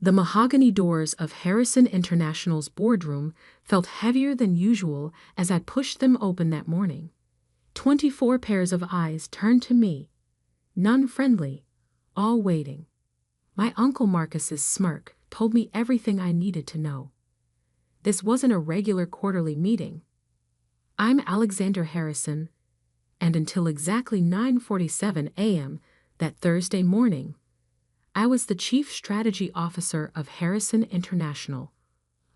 The mahogany doors of Harrison International's boardroom felt heavier than usual as I pushed them open that morning. 24 pairs of eyes turned to me, none friendly, all waiting. My Uncle Marcus's smirk told me everything I needed to know. This wasn't a regular quarterly meeting. I'm Alexander Harrison, and until exactly 9:47 a.m. that Thursday morning, I was the Chief Strategy Officer of Harrison International,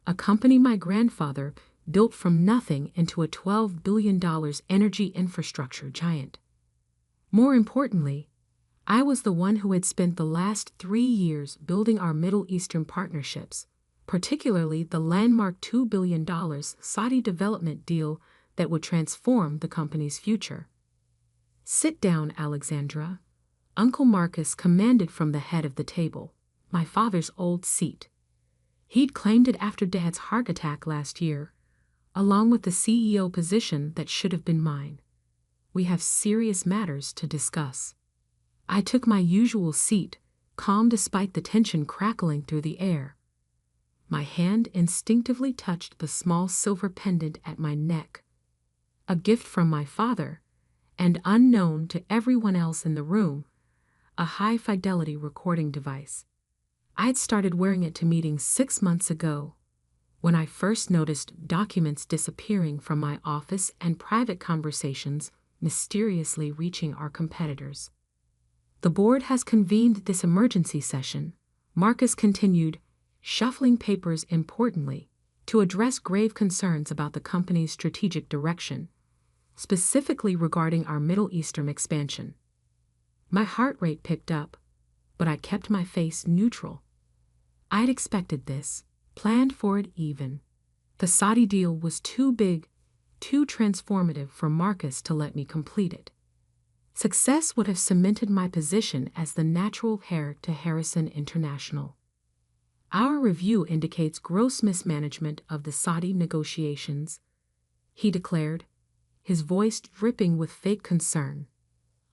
a company my grandfather built from nothing into a $12 billion energy infrastructure giant. More importantly, I was the one who had spent the last 3 years building our Middle Eastern partnerships, particularly the landmark $2 billion Saudi development deal that would transform the company's future. "Sit down, Alexandra," Uncle Marcus commanded from the head of the table, my father's old seat. He'd claimed it after Dad's heart attack last year, along with the CEO position that should have been mine. "We have serious matters to discuss." I took my usual seat, calm despite the tension crackling through the air. My hand instinctively touched the small silver pendant at my neck, a gift from my father, and unknown to everyone else in the room, a high-fidelity recording device. I'd started wearing it to meetings 6 months ago, when I first noticed documents disappearing from my office and private conversations mysteriously reaching our competitors. "The board has convened this emergency session," Marcus continued, shuffling papers importantly, "to address grave concerns about the company's strategic direction, specifically regarding our Middle Eastern expansion." My heart rate picked up, but I kept my face neutral. I'd expected this, planned for it even. The Saudi deal was too big, too transformative for Marcus to let me complete it. Success would have cemented my position as the natural heir to Harrison International. "Our review indicates gross mismanagement of the Saudi negotiations," he declared, his voice dripping with fake concern.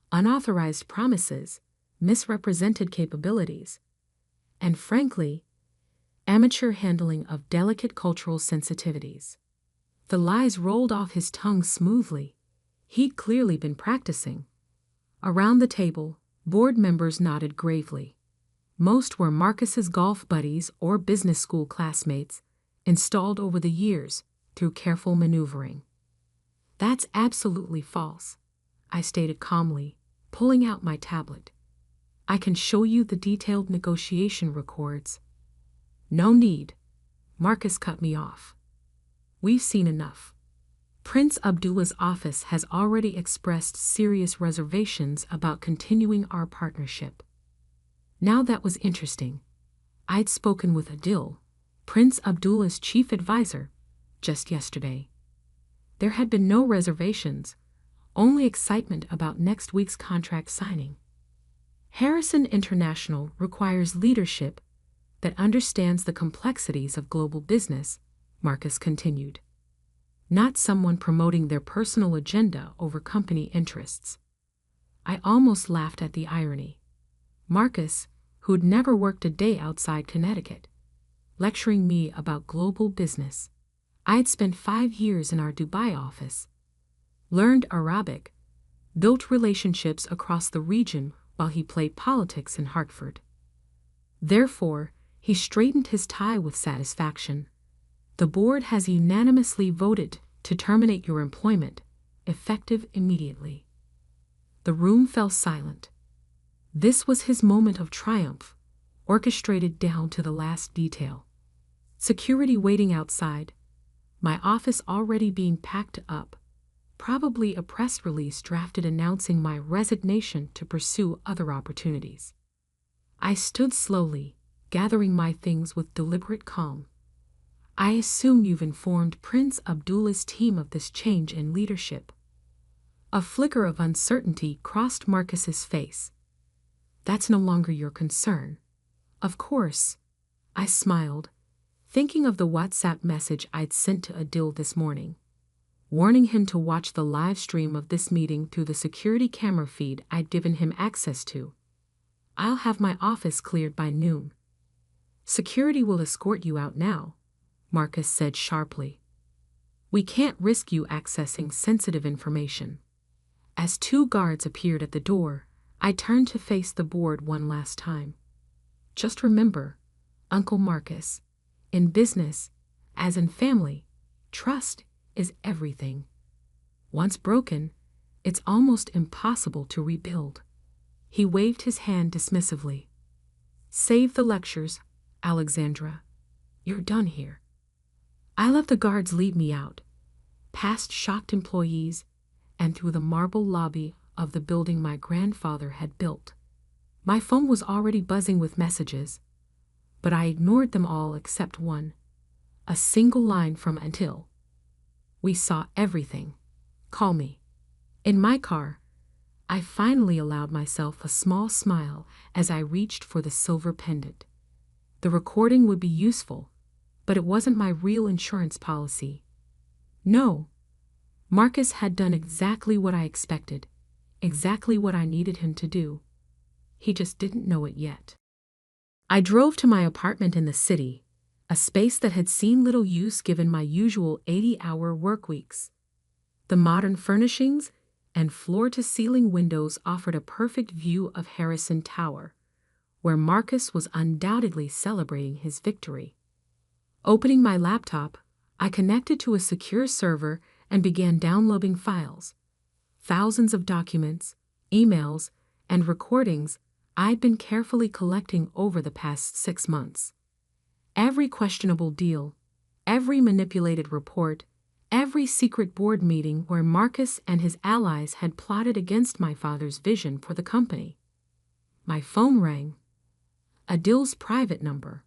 "Unauthorized promises, misrepresented capabilities, and frankly, amateur handling of delicate cultural sensitivities." The lies rolled off his tongue smoothly. He'd clearly been practicing. Around the table, board members nodded gravely. Most were Marcus's golf buddies or business school classmates, installed over the years through careful maneuvering. "That's absolutely false," I stated calmly, pulling out my tablet. "I can show you the detailed negotiation records." "No need," Marcus cut me off. "We've seen enough. Prince Abdullah's office has already expressed serious reservations about continuing our partnership." Now that was interesting. I'd spoken with Adil, Prince Abdullah's chief advisor, just yesterday. There had been no reservations, only excitement about next week's contract signing. "Harrison International requires leadership that understands the complexities of global business," Marcus continued. "Not someone promoting their personal agenda over company interests." I almost laughed at the irony. Marcus, who'd never worked a day outside Connecticut, lecturing me about global business. I'd spent 5 years in our Dubai office, learned Arabic, built relationships across the region while he played politics in Hartford. Therefore, he straightened his tie with satisfaction. "The board has unanimously voted to terminate your employment, effective immediately." The room fell silent. This was his moment of triumph, orchestrated down to the last detail. Security waiting outside, my office already being packed up, probably a press release drafted announcing my resignation to pursue other opportunities. I stood slowly, gathering my things with deliberate calm. "I assume you've informed Prince Abdullah's team of this change in leadership." A flicker of uncertainty crossed Marcus's face. "That's no longer your concern." "Of course," I smiled, thinking of the WhatsApp message I'd sent to Adil this morning, warning him to watch the live stream of this meeting through the security camera feed I'd given him access to. "I'll have my office cleared by noon." Security will escort you out now, Marcus said sharply. We can't risk you accessing sensitive information. As two guards appeared at the door, I turned to face the board one last time. Just remember, Uncle Marcus, in business, as in family, trust is everything. Once broken, it's almost impossible to rebuild. He waved his hand dismissively. Save the lectures, Alexandra. You're done here. I let the guards lead me out, past shocked employees, and through the marble lobby of the building my grandfather had built. My phone was already buzzing with messages, but I ignored them all except one, a single line from Antil. We saw everything. Call me. In my car, I finally allowed myself a small smile as I reached for the silver pendant. The recording would be useful, but it wasn't my real insurance policy. No. Marcus had done exactly what I expected, exactly what I needed him to do. He just didn't know it yet. I drove to my apartment in the city, a space that had seen little use given my usual 80-hour work weeks. The modern furnishings and floor-to-ceiling windows offered a perfect view of Harrison Tower, where Marcus was undoubtedly celebrating his victory. Opening my laptop, I connected to a secure server and began downloading files. Thousands of documents, emails, and recordings I'd been carefully collecting over the past 6 months. Every questionable deal, every manipulated report, every secret board meeting where Marcus and his allies had plotted against my father's vision for the company. My phone rang. Adil's private number.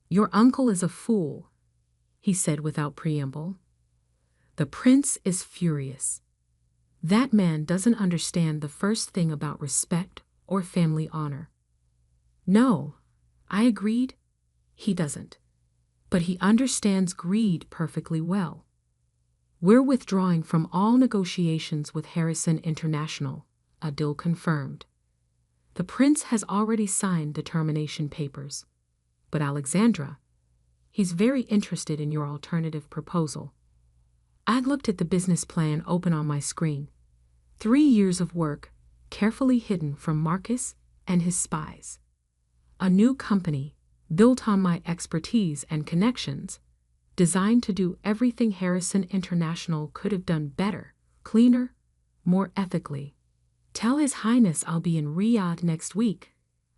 Your uncle is a fool, he said without preamble. The prince is furious. That man doesn't understand the first thing about respect or family honor. No, I agreed. He doesn't. But he understands greed perfectly well. We're withdrawing from all negotiations with Harrison International, Adil confirmed. The prince has already signed the termination papers. But Alexandra, he's very interested in your alternative proposal. I looked at the business plan open on my screen. 3 years of work, carefully hidden from Marcus and his spies. A new company, built on my expertise and connections, designed to do everything Harrison International could have done better, cleaner, more ethically. Tell His Highness I'll be in Riyadh next week,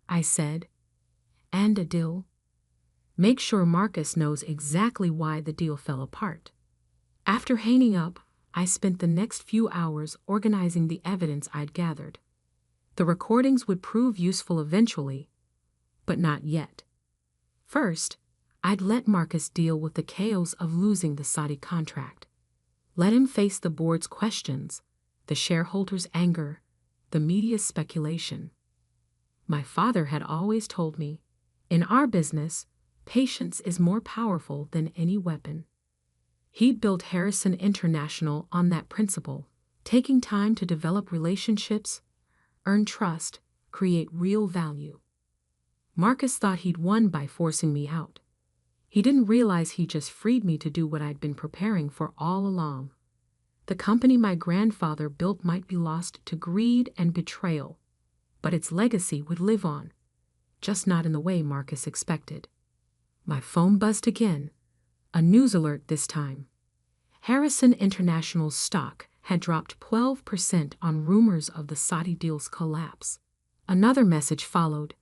I said. And Adil. Make sure Marcus knows exactly why the deal fell apart. After hanging up, I spent the next few hours organizing the evidence I'd gathered. The recordings would prove useful eventually, but not yet. First, I'd let Marcus deal with the chaos of losing the Saudi contract. Let him face the board's questions, the shareholders' anger, the media's speculation. My father had always told me, in our business, patience is more powerful than any weapon. He'd built Harrison International on that principle, taking time to develop relationships, earn trust, create real value. Marcus thought he'd won by forcing me out. He didn't realize he just freed me to do what I'd been preparing for all along. The company my grandfather built might be lost to greed and betrayal, but its legacy would live on, just not in the way Marcus expected. My phone buzzed again, a news alert this time. Harrison International's stock had dropped 12% on rumors of the Saudi deal's collapse. Another message followed,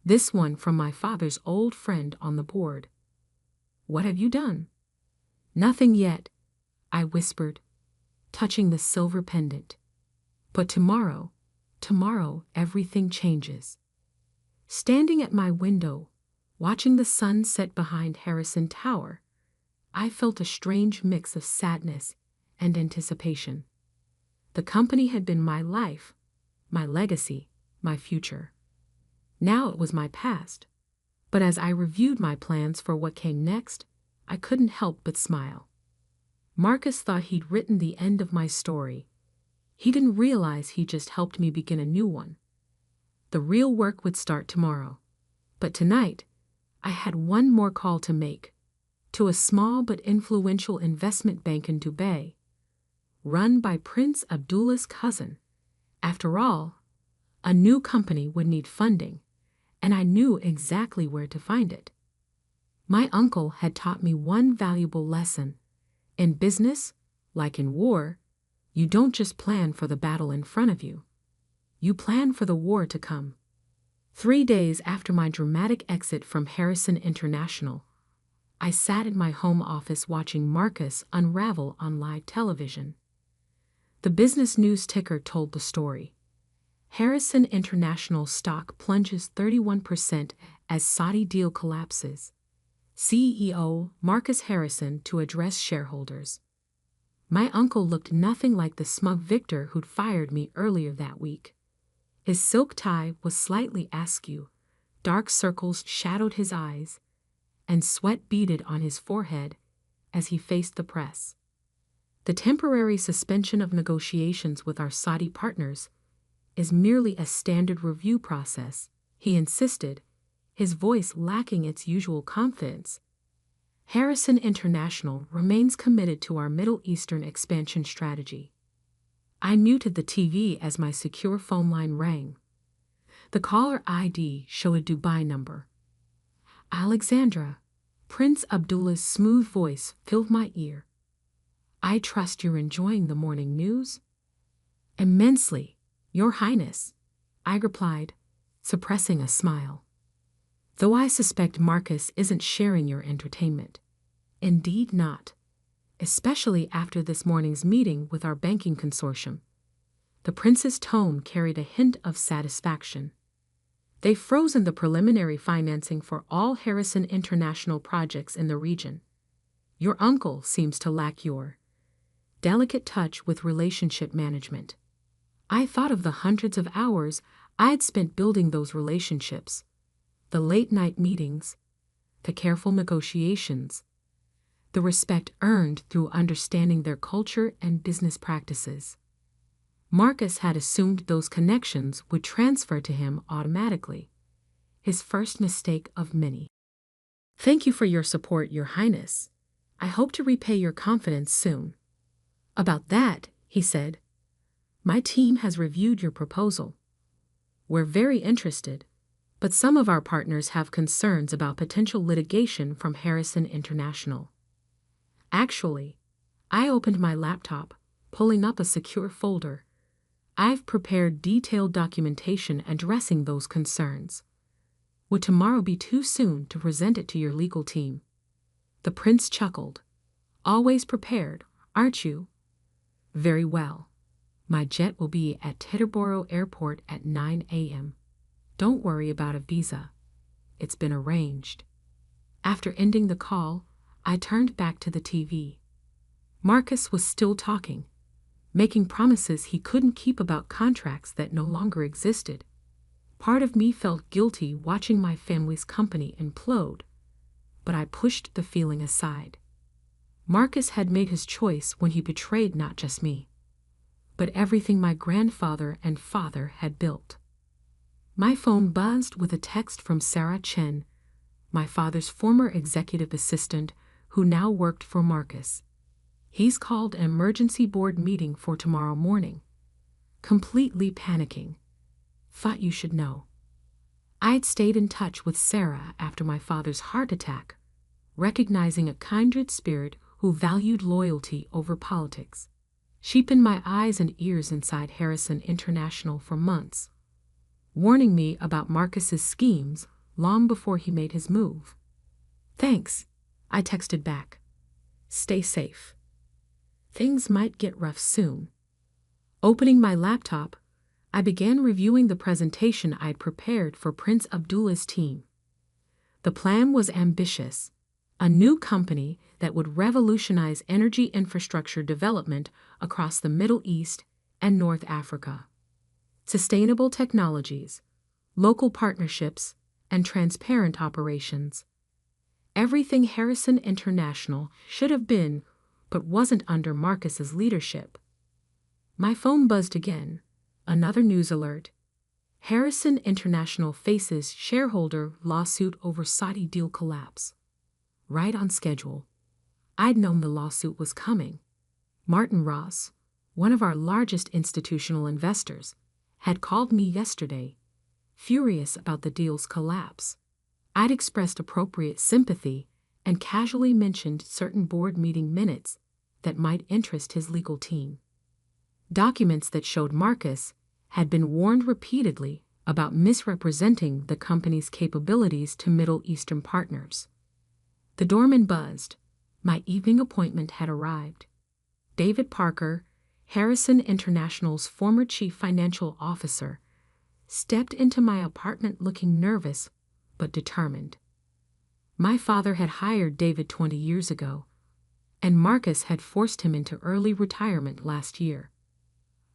this one from my father's old friend on the board. What have you done? Nothing yet, I whispered, touching the silver pendant. But tomorrow everything changes. Standing at my window, watching the sun set behind Harrison Tower, I felt a strange mix of sadness and anticipation. The company had been my life, my legacy, my future. Now it was my past. But as I reviewed my plans for what came next, I couldn't help but smile. Marcus thought he'd written the end of my story. He didn't realize he just helped me begin a new one. The real work would start tomorrow. But tonight, I had one more call to make, to a small but influential investment bank in Dubai, run by Prince Abdullah's cousin. After all, a new company would need funding, and I knew exactly where to find it. My uncle had taught me one valuable lesson. In business, like in war, you don't just plan for the battle in front of you. You plan for the war to come. 3 days after my dramatic exit from Harrison International, I sat in my home office watching Marcus unravel on live television. The business news ticker told the story. Harrison International stock plunges 31% as Saudi deal collapses. CEO Marcus Harrison to address shareholders. My uncle looked nothing like the smug victor who'd fired me earlier that week. His silk tie was slightly askew, dark circles shadowed his eyes, and sweat beaded on his forehead as he faced the press. The temporary suspension of negotiations with our Saudi partners is merely a standard review process, he insisted, his voice lacking its usual confidence. Harrison International remains committed to our Middle Eastern expansion strategy. I muted the TV as my secure phone line rang. The caller ID showed a Dubai number. Alexandra, Prince Abdullah's smooth voice filled my ear. I trust you're enjoying the morning news? Immensely, Your Highness, I replied, suppressing a smile. Though I suspect Marcus isn't sharing your entertainment. Indeed not. Especially after this morning's meeting with our banking consortium. The prince's tone carried a hint of satisfaction. They've frozen the preliminary financing for all Harrison International projects in the region. Your uncle seems to lack your delicate touch with relationship management. I thought of the hundreds of hours I'd spent building those relationships, the late-night meetings, the careful negotiations, the respect earned through understanding their culture and business practices. Marcus had assumed those connections would transfer to him automatically. His first mistake of many. Thank you for your support, Your Highness. I hope to repay your confidence soon. About that, he said, my team has reviewed your proposal. We're very interested, but some of our partners have concerns about potential litigation from Harrison International. Actually, I opened my laptop, pulling up a secure folder. I've prepared detailed documentation addressing those concerns. Would tomorrow be too soon to present it to your legal team? The prince chuckled. Always prepared, aren't you? Very well. My jet will be at Teterboro Airport at 9 a.m. Don't worry about a visa. It's been arranged. After ending the call, I turned back to the TV. Marcus was still talking, making promises he couldn't keep about contracts that no longer existed. Part of me felt guilty watching my family's company implode, but I pushed the feeling aside. Marcus had made his choice when he betrayed not just me, but everything my grandfather and father had built. My phone buzzed with a text from Sarah Chen, my father's former executive assistant who now worked for Marcus. He's called an emergency board meeting for tomorrow morning. Completely panicking. Thought you should know. I'd stayed in touch with Sarah after my father's heart attack, recognizing a kindred spirit who valued loyalty over politics. She'd been my eyes and ears inside Harrison International for months, warning me about Marcus's schemes long before he made his move. Thanks, I texted back. Stay safe. Things might get rough soon. Opening my laptop, I began reviewing the presentation I'd prepared for Prince Abdullah's team. The plan was ambitious, a new company that would revolutionize energy infrastructure development across the Middle East and North Africa. Sustainable technologies, local partnerships, and transparent operations. Everything Harrison International should have been, but wasn't under Marcus's leadership. My phone buzzed again. Another news alert. Harrison International faces shareholder lawsuit over Saudi deal collapse. Right on schedule. I'd known the lawsuit was coming. Martin Ross, one of our largest institutional investors, had called me yesterday, furious about the deal's collapse. I'd expressed appropriate sympathy and casually mentioned certain board meeting minutes that might interest his legal team. Documents that showed Marcus had been warned repeatedly about misrepresenting the company's capabilities to Middle Eastern partners. The doorman buzzed. My evening appointment had arrived. David Parker, Harrison International's former chief financial officer, stepped into my apartment looking nervous but determined. My father had hired David 20 years ago, and Marcus had forced him into early retirement last year.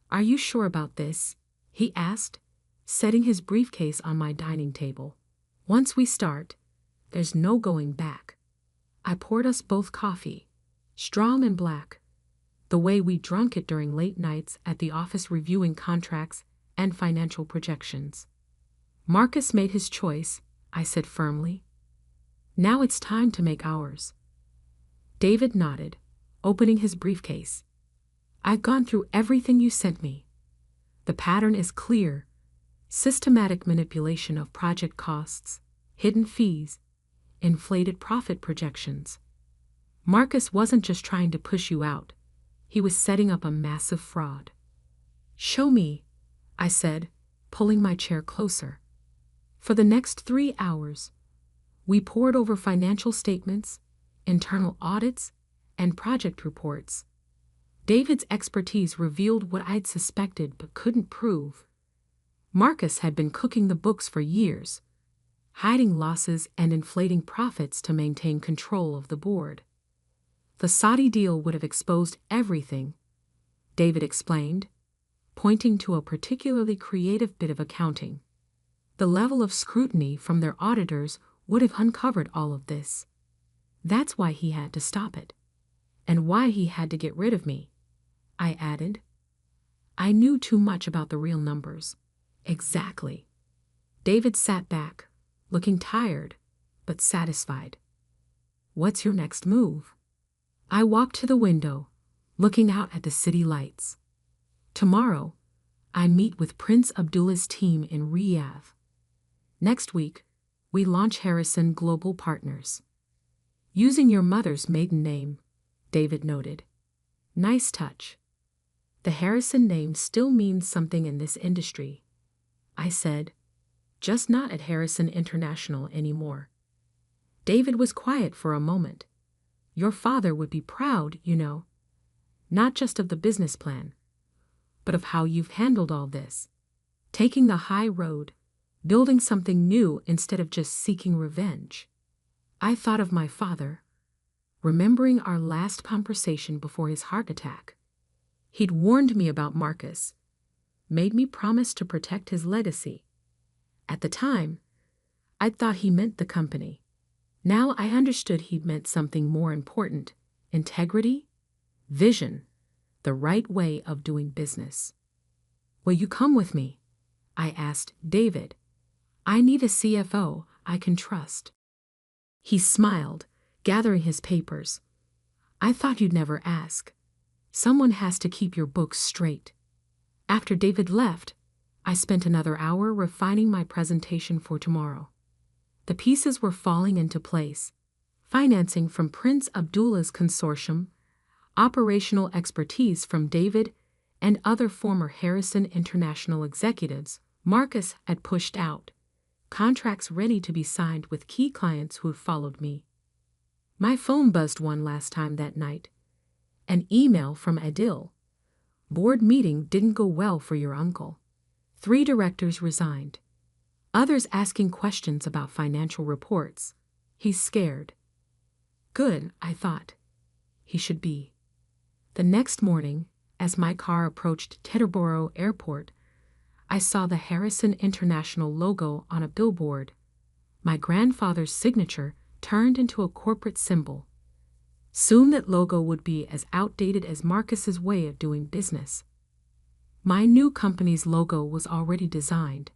"Are you sure about this?" he asked, setting his briefcase on my dining table. "Once we start, there's no going back." I poured us both coffee, strong and black, the way we drunk it during late nights at the office reviewing contracts and financial projections. "Marcus made his choice," I said firmly. "Now it's time to make ours." David nodded, opening his briefcase. "I've gone through everything you sent me. The pattern is clear: systematic manipulation of project costs, hidden fees, inflated profit projections. Marcus wasn't just trying to push you out, he was setting up a massive fraud." "Show me," I said, pulling my chair closer. For the next 3 hours, we pored over financial statements, internal audits, and project reports. David's expertise revealed what I'd suspected but couldn't prove. Marcus had been cooking the books for years, hiding losses and inflating profits to maintain control of the board. The Saudi deal would have exposed everything, David explained, pointing to a particularly creative bit of accounting. The level of scrutiny from their auditors would have uncovered all of this. That's why he had to stop it. And why he had to get rid of me, I added. I knew too much about the real numbers. Exactly. David sat back, looking tired, but satisfied. "What's your next move?" I walked to the window, looking out at the city lights. "Tomorrow, I meet with Prince Abdullah's team in Riyadh. Next week, we launch Harrison Global Partners." "Using your mother's maiden name," David noted. "Nice touch. The Harrison name still means something in this industry," I said, "just not at Harrison International anymore." David was quiet for a moment. "Your father would be proud, you know. Not just of the business plan, but of how you've handled all this. Taking the high road, building something new instead of just seeking revenge." I thought of my father, remembering our last conversation before his heart attack. He'd warned me about Marcus, made me promise to protect his legacy. At the time, I'd thought he meant the company. Now I understood he meant something more important: integrity, vision, the right way of doing business. "Will you come with me?" I asked David. "I need a CFO I can trust." He smiled, gathering his papers. "I thought you'd never ask. Someone has to keep your books straight." After David left, I spent another hour refining my presentation for tomorrow. The pieces were falling into place: financing from Prince Abdullah's consortium, operational expertise from David and other former Harrison International executives Marcus had pushed out, contracts ready to be signed with key clients who had followed me. My phone buzzed one last time that night. An email from Adil. "Board meeting didn't go well for your uncle. 3 directors resigned. Others asking questions about financial reports. He's scared." Good, I thought. He should be. The next morning, as my car approached Teterboro Airport, I saw the Harrison International logo on a billboard. My grandfather's signature turned into a corporate symbol. Soon that logo would be as outdated as Marcus's way of doing business. My new company's logo was already designed,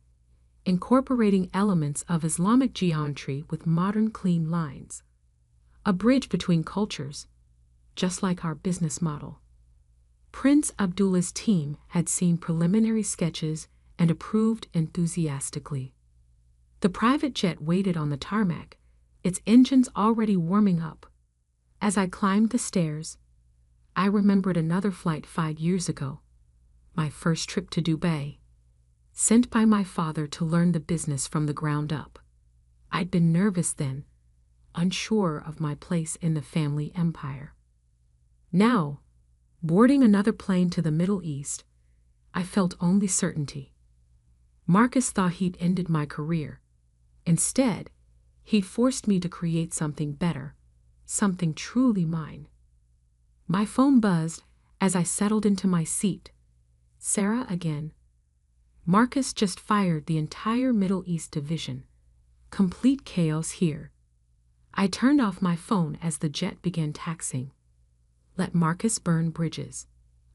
incorporating elements of Islamic geometry with modern clean lines. A bridge between cultures, just like our business model. Prince Abdullah's team had seen preliminary sketches and approved enthusiastically. The private jet waited on the tarmac, its engines already warming up. As I climbed the stairs, I remembered another flight 5 years ago, my first trip to Dubai, sent by my father to learn the business from the ground up. I'd been nervous then, unsure of my place in the family empire. Now, boarding another plane to the Middle East, I felt only certainty. Marcus thought he'd ended my career. Instead, he'd forced me to create something better, something truly mine. My phone buzzed as I settled into my seat. Sarah again. Marcus just fired the entire Middle East division. Complete chaos here. I turned off my phone as the jet began taxiing. Let Marcus burn bridges.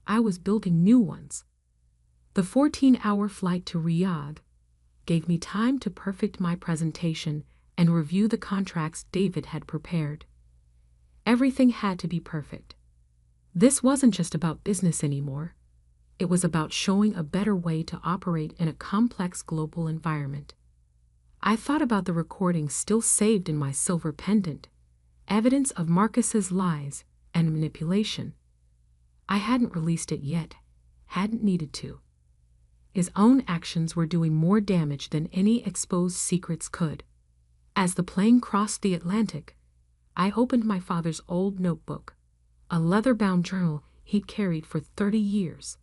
I was building new ones. The 14-hour flight to Riyadh gave me time to perfect my presentation and review the contracts David had prepared. Everything had to be perfect. This wasn't just about business anymore. It was about showing a better way to operate in a complex global environment. I thought about the recording still saved in my silver pendant, evidence of Marcus's lies and manipulation. I hadn't released it yet, hadn't needed to. His own actions were doing more damage than any exposed secrets could. As the plane crossed the Atlantic, I opened my father's old notebook, a leather-bound journal he'd carried for 30 years.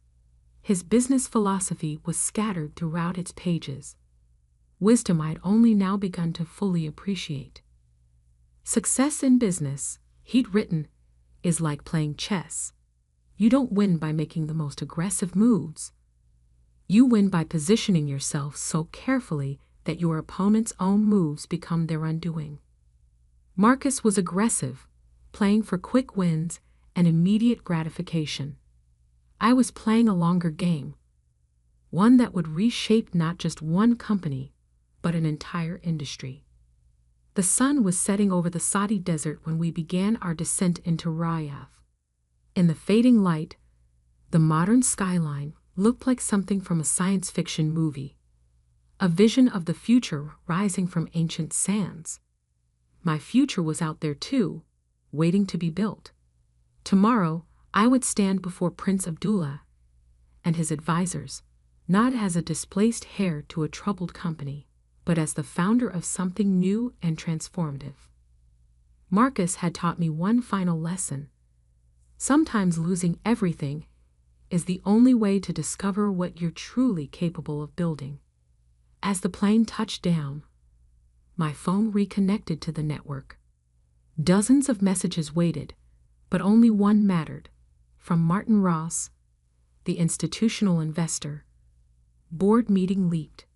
His business philosophy was scattered throughout its pages. Wisdom I'd only now begun to fully appreciate. Success in business, he'd written, is like playing chess. You don't win by making the most aggressive moves. You win by positioning yourself so carefully that your opponent's own moves become their undoing. Marcus was aggressive, playing for quick wins and immediate gratification. I was playing a longer game, one that would reshape not just one company, but an entire industry. The sun was setting over the Saudi desert when we began our descent into Riyadh. In the fading light, the modern skyline looked like something from a science fiction movie, a vision of the future rising from ancient sands. My future was out there too, waiting to be built. Tomorrow, I would stand before Prince Abdullah and his advisors, not as a displaced heir to a troubled company, but as the founder of something new and transformative. Marcus had taught me one final lesson. Sometimes losing everything is the only way to discover what you're truly capable of building. As the plane touched down, my phone reconnected to the network. Dozens of messages waited, but only one mattered. From Martin Ross, the institutional investor. Board meeting leaked.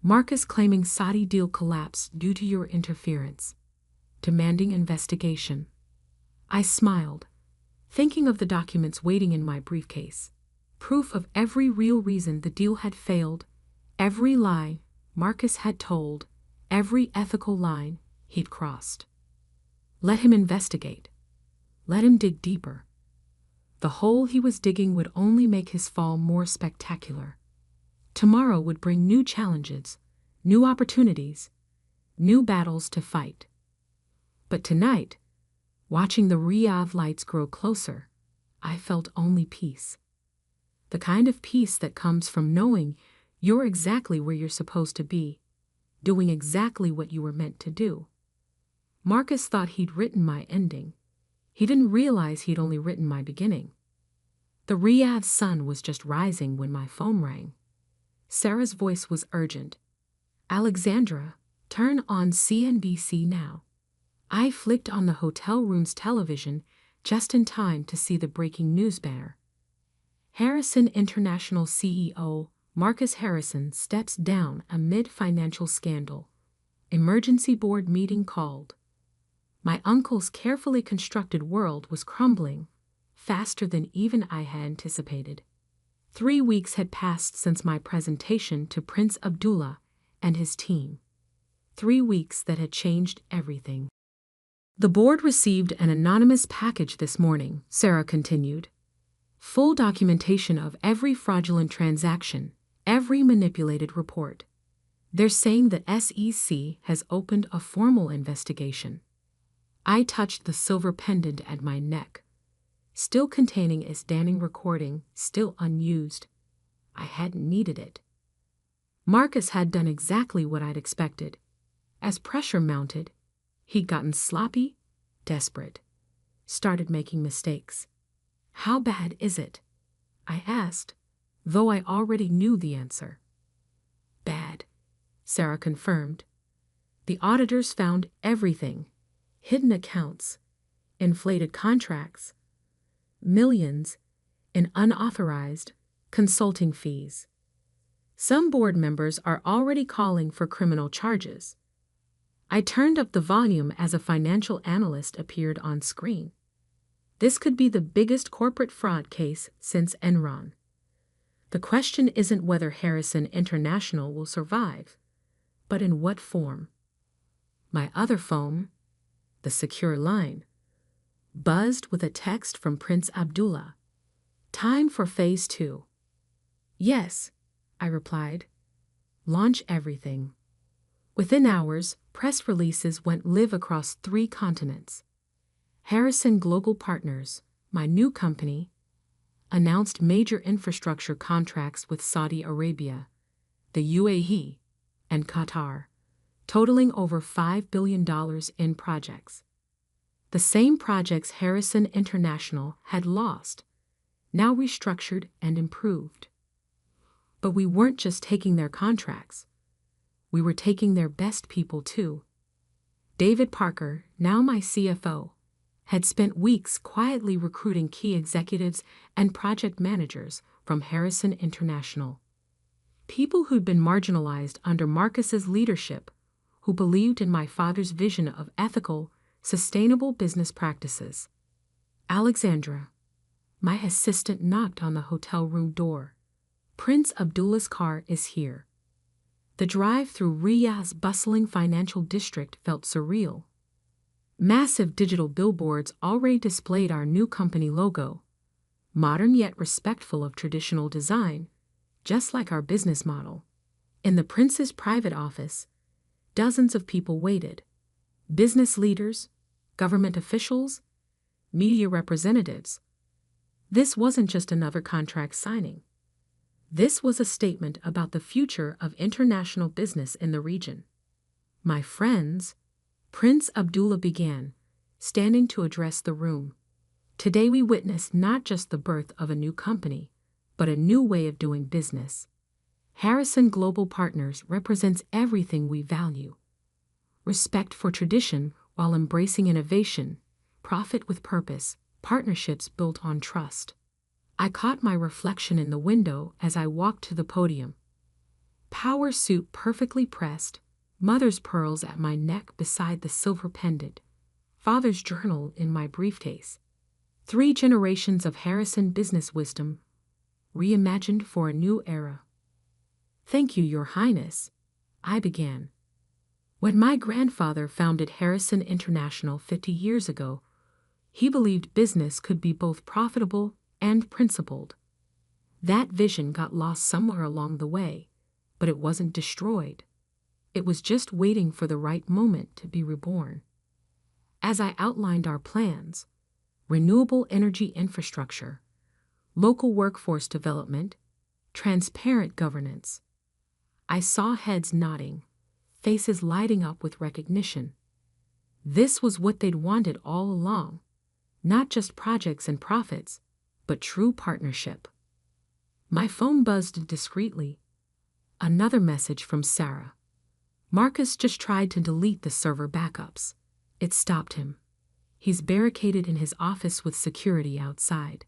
Marcus claiming Saudi deal collapsed due to your interference. Demanding investigation. I smiled, thinking of the documents waiting in my briefcase. Proof of every real reason the deal had failed, every lie Marcus had told, every ethical line he'd crossed. Let him investigate. Let him dig deeper. The hole he was digging would only make his fall more spectacular. Tomorrow would bring new challenges, new opportunities, new battles to fight. But tonight, watching the Riyadh lights grow closer, I felt only peace. The kind of peace that comes from knowing you're exactly where you're supposed to be, doing exactly what you were meant to do. Marcus thought he'd written my ending. He didn't realize he'd only written my beginning. The Riyadh sun was just rising when my phone rang. Sarah's voice was urgent. Alexandra, turn on CNBC now. I flicked on the hotel room's television just in time to see the breaking news banner. Harrison International CEO Marcus Harrison steps down amid financial scandal. Emergency board meeting called. My uncle's carefully constructed world was crumbling, faster than even I had anticipated. 3 weeks had passed since my presentation to Prince Abdullah, and his team. 3 weeks that had changed everything. The board received an anonymous package this morning, Sarah continued. Full documentation of every fraudulent transaction, every manipulated report. They're saying the SEC has opened a formal investigation. I touched the silver pendant at my neck, still containing its damning recording, still unused. I hadn't needed it. Marcus had done exactly what I'd expected. As pressure mounted, he'd gotten sloppy, desperate, started making mistakes. How bad is it? I asked, though I already knew the answer. Bad, Sarah confirmed. The auditors found everything: hidden accounts, inflated contracts, millions in unauthorized consulting fees. Some board members are already calling for criminal charges. I turned up the volume as a financial analyst appeared on screen. This could be the biggest corporate fraud case since Enron. The question isn't whether Harrison International will survive, but in what form. My other phone, the secure line, buzzed with a text from Prince Abdullah. Time for phase 2. Yes, I replied. Launch everything. Within hours, press releases went live across 3 continents. Harrison Global Partners, my new company, announced major infrastructure contracts with Saudi Arabia, the UAE, and Qatar, totaling over $5 billion in projects. The same projects Harrison International had lost, now restructured and improved. But we weren't just taking their contracts. We were taking their best people too. David Parker, now my CFO, had spent weeks quietly recruiting key executives and project managers from Harrison International. People who'd been marginalized under Marcus's leadership, who believed in my father's vision of ethical, sustainable business practices. Alexandra, my assistant, knocked on the hotel room door. Prince Abdullah's car is here. The drive through Riyadh's bustling financial district felt surreal. Massive digital billboards already displayed our new company logo, modern yet respectful of traditional design, just like our business model. In the prince's private office, dozens of people waited. Business leaders, government officials, media representatives. This wasn't just another contract signing. This was a statement about the future of international business in the region. My friends, Prince Abdullah began, standing to address the room. Today we witness not just the birth of a new company, but a new way of doing business. Harrison Global Partners represents everything we value. Respect for tradition while embracing innovation, profit with purpose, partnerships built on trust. I caught my reflection in the window as I walked to the podium. Power suit perfectly pressed, mother's pearls at my neck beside the silver pendant, father's journal in my briefcase. 3 generations of Harrison business wisdom, reimagined for a new era. Thank you, Your Highness, I began. When my grandfather founded Harrison International 50 years ago, he believed business could be both profitable and principled. That vision got lost somewhere along the way, but it wasn't destroyed. It was just waiting for the right moment to be reborn. As I outlined our plans, renewable energy infrastructure, local workforce development, transparent governance, I saw heads nodding, faces lighting up with recognition. This was what they'd wanted all along, not just projects and profits, but true partnership. My phone buzzed discreetly. Another message from Sarah. Marcus just tried to delete the server backups. It stopped him. He's barricaded in his office with security outside.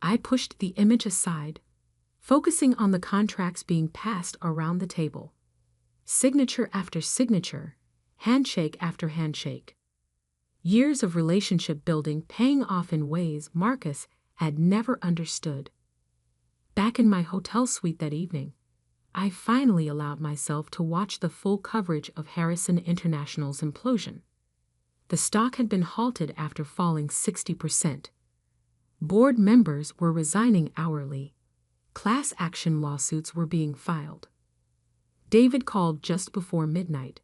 I pushed the image aside, focusing on the contracts being passed around the table. Signature after signature, handshake after handshake. Years of relationship building paying off in ways Marcus had never understood. Back in my hotel suite that evening, I finally allowed myself to watch the full coverage of Harrison International's implosion. The stock had been halted after falling 60%. Board members were resigning hourly. Class action lawsuits were being filed. David called just before midnight.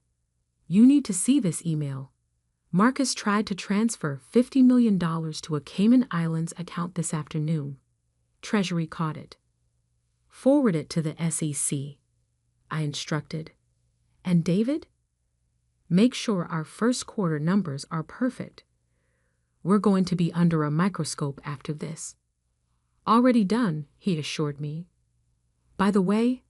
"You need to see this email. Marcus tried to transfer $50 million to a Cayman Islands account this afternoon. Treasury caught it. Forward it to the SEC," I instructed. "And David? Make sure our first quarter numbers are perfect. We're going to be under a microscope after this." "Already done," he assured me. "By the way,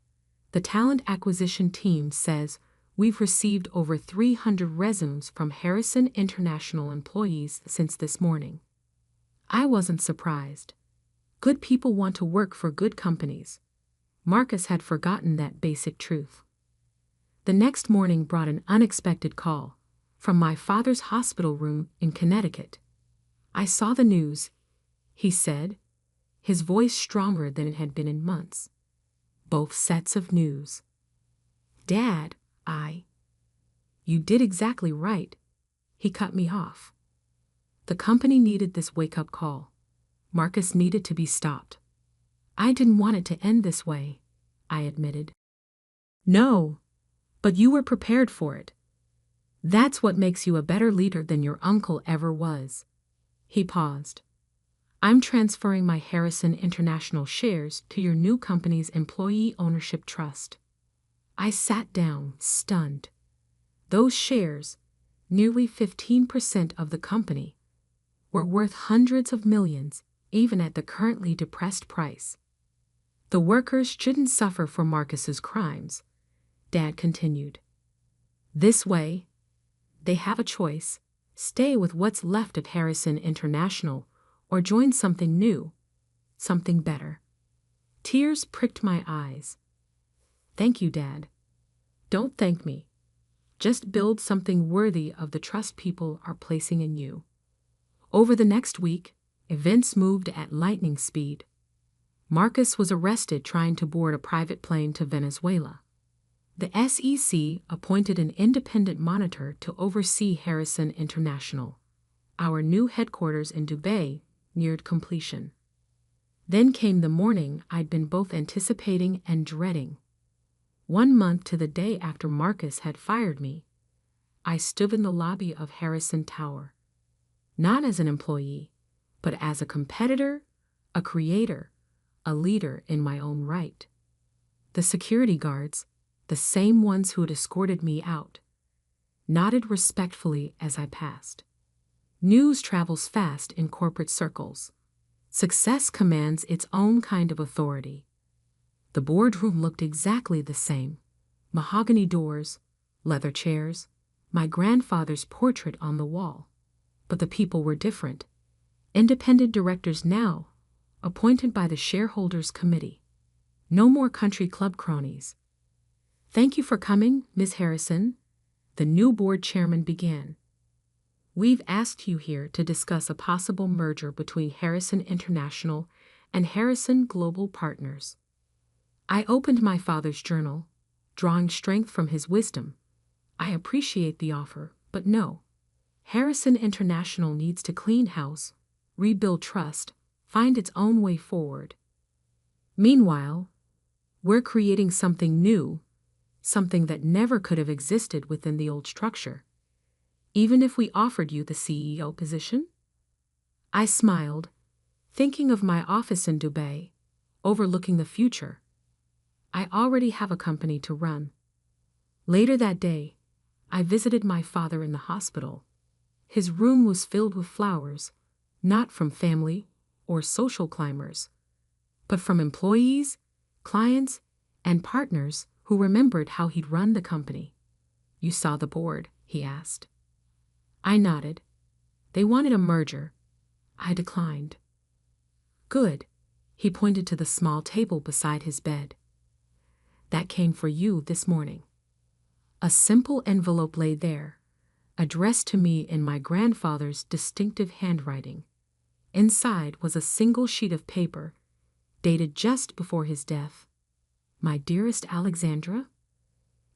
the talent acquisition team says we've received over 300 resumes from Harrison International employees since this morning." I wasn't surprised. Good people want to work for good companies. Marcus had forgotten that basic truth. The next morning brought an unexpected call from my father's hospital room in Connecticut. "I saw the news," he said, his voice stronger than it had been in months. "Both sets of news." "Dad," "You did exactly right." He cut me off. The company needed this wake-up call. Marcus needed to be stopped. "I didn't want it to end this way," I admitted. "No, but you were prepared for it. That's what makes you a better leader than your uncle ever was." He paused. "I'm transferring my Harrison International shares to your new company's employee ownership trust." I sat down, stunned. Those shares, nearly 15% of the company, were worth hundreds of millions, even at the currently depressed price. "The workers shouldn't suffer for Marcus's crimes," Dad continued. "This way, they have a choice: stay with what's left of Harrison International or join something new, something better." Tears pricked my eyes. "Thank you, Dad." "Don't thank me. Just build something worthy of the trust people are placing in you." Over the next week, events moved at lightning speed. Marcus was arrested trying to board a private plane to Venezuela. The SEC appointed an independent monitor to oversee Harrison International. Our new headquarters in Dubai neared completion. Then came the morning I'd been both anticipating and dreading. 1 month to the day after Marcus had fired me, I stood in the lobby of Harrison Tower. Not as an employee, but as a competitor, a creator, a leader in my own right. The security guards, the same ones who had escorted me out, nodded respectfully as I passed. News travels fast in corporate circles. Success commands its own kind of authority. The boardroom looked exactly the same: mahogany doors, leather chairs, my grandfather's portrait on the wall. But the people were different. Independent directors now, appointed by the shareholders' committee. No more country club cronies. "Thank you for coming, Ms. Harrison," the new board chairman began. "We've asked you here to discuss a possible merger between Harrison International and Harrison Global Partners." I opened my father's journal, drawing strength from his wisdom. "I appreciate the offer, but no. Harrison International needs to clean house, rebuild trust, find its own way forward. Meanwhile, we're creating something new, something that never could have existed within the old structure. Even if we offered you the CEO position?" I smiled, thinking of my office in Dubai, overlooking the future. I already have a company to run. Later that day, I visited my father in the hospital. His room was filled with flowers, not from family or social climbers, but from employees, clients, and partners who remembered how he'd run the company. "You saw the board?" he asked. I nodded. "They wanted a merger." I declined. "Good." He pointed to the small table beside his bed. "That came for you this morning." A simple envelope lay there, addressed to me in my grandfather's distinctive handwriting. Inside was a single sheet of paper, dated just before his death. My dearest Alexandra,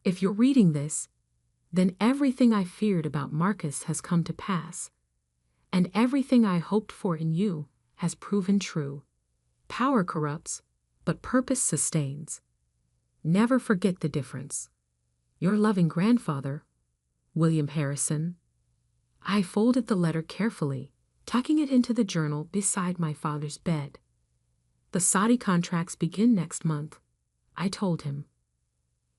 if you're reading this, then everything I feared about Marcus has come to pass, and everything I hoped for in you has proven true. Power corrupts, but purpose sustains. Never forget the difference. Your loving grandfather, William Harrison. I folded the letter carefully, tucking it into the journal beside my father's bed. The Saudi contracts begin next month, I told him.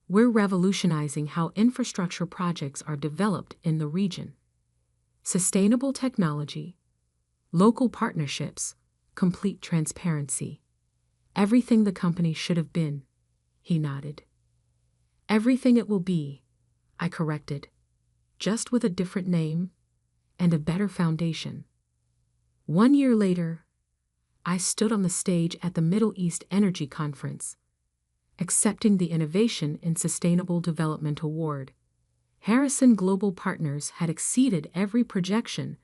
We're revolutionizing how infrastructure projects are developed in the region. Sustainable technology, local partnerships, complete transparency. Everything the company should have been, he nodded. Everything it will be, I corrected, just with a different name and a better foundation. 1 year later, I stood on the stage at the Middle East Energy Conference, accepting the Innovation in Sustainable Development Award. Harrison Global Partners had exceeded every projection,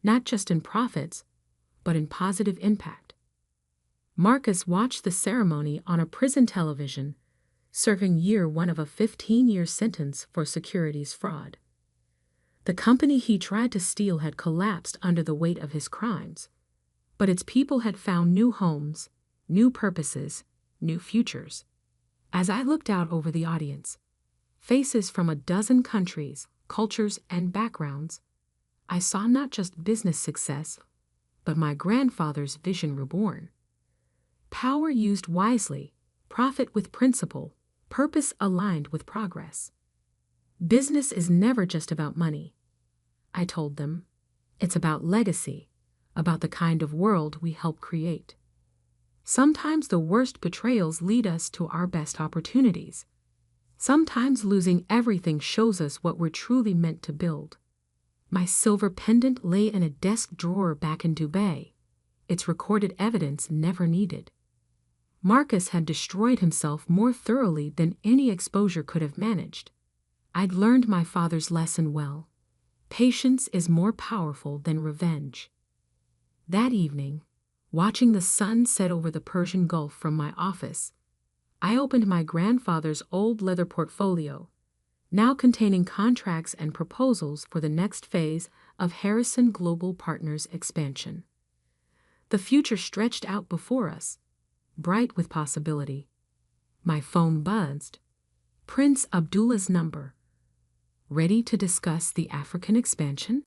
not just in profits, but in positive impact. Marcus watched the ceremony on a prison television, serving year 1 of a 15-year sentence for securities fraud. The company he tried to steal had collapsed under the weight of his crimes, but its people had found new homes, new purposes, new futures. As I looked out over the audience, faces from a dozen countries, cultures, and backgrounds, I saw not just business success, but my grandfather's vision reborn. Power used wisely, profit with principle, purpose aligned with progress. Business is never just about money, I told them. It's about legacy, about the kind of world we help create. Sometimes the worst betrayals lead us to our best opportunities. Sometimes losing everything shows us what we're truly meant to build. My silver pendant lay in a desk drawer back in Dubai, its recorded evidence never needed. Marcus had destroyed himself more thoroughly than any exposure could have managed. I'd learned my father's lesson well. Patience is more powerful than revenge. That evening, watching the sun set over the Persian Gulf from my office, I opened my grandfather's old leather portfolio, now containing contracts and proposals for the next phase of Harrison Global Partners' expansion. The future stretched out before us, bright with possibility. My phone buzzed. Prince Abdullah's number. Ready to discuss the African expansion?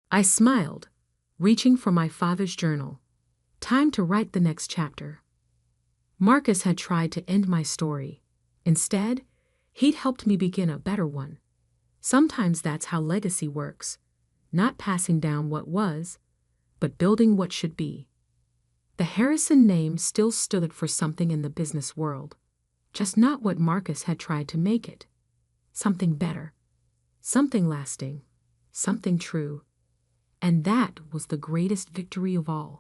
I smiled, reaching for my father's journal. Time to write the next chapter. Marcus had tried to end my story. Instead, he'd helped me begin a better one. Sometimes that's how legacy works, not passing down what was, but building what should be. The Harrison name still stood for something in the business world, just not what Marcus had tried to make it. Something better, something lasting, something true. And that was the greatest victory of all.